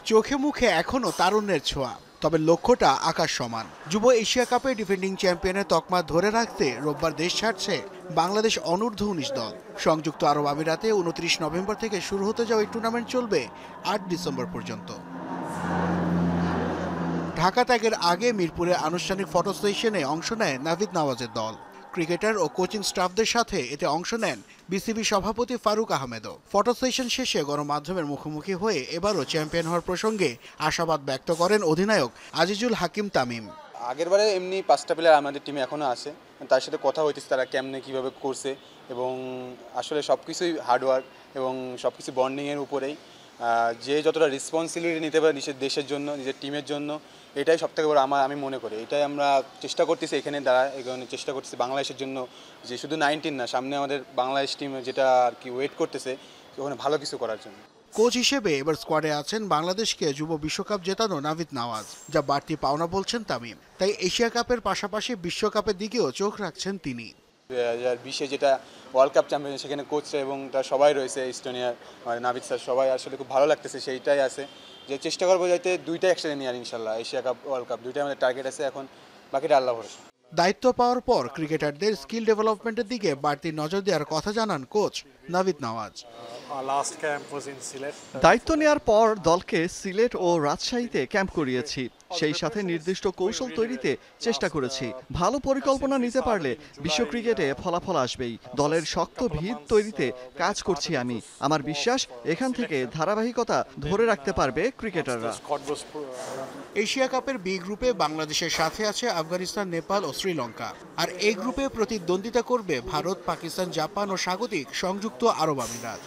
চোখে মুখে এখনো তারুণ্যের ছোঁয়া, তবে লক্ষ্যটা আকাশ সমান। যুব এশিয়া কাপে ডিফেন্ডিং চ্যাম্পিয়নের তকমা ধরে রাখতে রোববার দেশ ছাড়ছে বাংলাদেশ অনূর্ধ্ব-19 দল। সংযুক্ত আরব আমিরাতে 29 নভেম্বর থেকে শুরু হতে যাওয়া এই টুর্নামেন্ট চলবে 8 ডিসেম্বর পর্যন্ত। ঢাকা ত্যাগের আগে মিরপুরে আনুষ্ঠানিক ফটো সেশনে অংশ নেয় নাভিদ নওয়াজের দল। ক্রিকেটার ও কোচিং স্টাফদের সাথে এতে অংশ নেন বিসিবি সভাপতি ফারুক আহমেদও। ফটো সেশন শেষে গণমাধ্যমের মুখোমুখি হয়ে এবারও চ্যাম্পিয়ন হওয়ার প্রসঙ্গে আশাবাদ ব্যক্ত করেন অধিনায়ক আজিজুল হাকিম তামিম। আগেরবারে এমনি 5টা প্লেয়ার আমাদের টিমে এখনও আছে, তার সাথে কথা হইতেছে তারা কেমনে কীভাবে করছে, এবং আসলে সব কিছুই হার্ডওয়ার্ক এবং সব কিছু বন্ডিংয়ের উপরেই। যে যতটা রেসপন্সিবিলিটি নিতে পারে নিজের দেশের জন্য, নিজের টিমের জন্য, এটাই সবথেকে বড় আমি মনে করি। এটাই আমরা চেষ্টা করতেছি এখানে এখানে চেষ্টা করতেছি বাংলাদেশের জন্য, যে শুধু 19 না, সামনে আমাদের বাংলাদেশ টিম যেটা আর কি ওয়েট করতেছে ওখানে ভালো কিছু করার জন্য। কোচ হিসেবে এবার স্কোয়াডে আছেন বাংলাদেশকে যুব বিশ্বকাপ জেতানো নাভিদ নওয়াজ, যা বাড়তি পাওনা বলছেন তামিম। তাই এশিয়া কাপের পাশাপাশি বিশ্বকাপের দিকেও চোখ রাখছেন তিনি। 2020 যেটা ওয়ার্ল্ড কাপ চ্যাম্পিয়ন, সেখানে কোচ এবং তার সবাই রয়েছে, ইস্টোনিয়ার নাভিদ স্যার, সবাই আসলে খুব ভালো লাগতেছে। সেইটাই আছে যে চেষ্টা করবো যাতে দুইটাই একসাথে নিয়ে আর ইনশাল্লাহ এশিয়া কাপ ওয়ার্ল্ড কাপ দুইটাই আমাদের টার্গেট আছে। এখন বাকিটা আল্লাহ ভরসা। দায়িত্ব পাওয়ার পর ক্রিকেটারদের স্কিল ডেভেলপমেন্টের দিকে বাড়তি নজর দেওয়ার কথা জানান কোচ নাভিদ নওয়াজ। দায়িত্ব নেয়ার পর দলকে সিলেট ও রাজশাহীতে ক্যাম্প করিয়েছি, সেই সাথে নির্দিষ্ট কৌশল তৈরিতে চেষ্টা করেছি। ভালো পরিকল্পনা নিতে পারলে বিশ্ব ক্রিকেটে ফলাফল আসবেই। দলের শক্ত ভিত তৈরিতে কাজ করছি আমি। আমার বিশ্বাস এখান থেকে ধারাবাহিকতা ধরে রাখতে পারবে ক্রিকেটাররা। এশিয়া কাপের বি গ্রুপে বাংলাদেশের সাথে আছে আফগানিস্তান, নেপাল ও শ্রীলঙ্কা। আর এই গ্রুপে প্রতিদ্বন্দ্বিতা করবে ভারত, পাকিস্তান, জাপান ও স্বাগতিক সংযুক্ত আরব আমিরাত।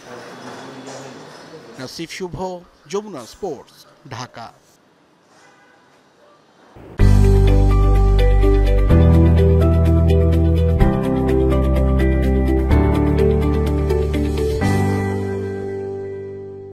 নাসিফ শুভ, যমুনা স্পোর্টস, ঢাকা।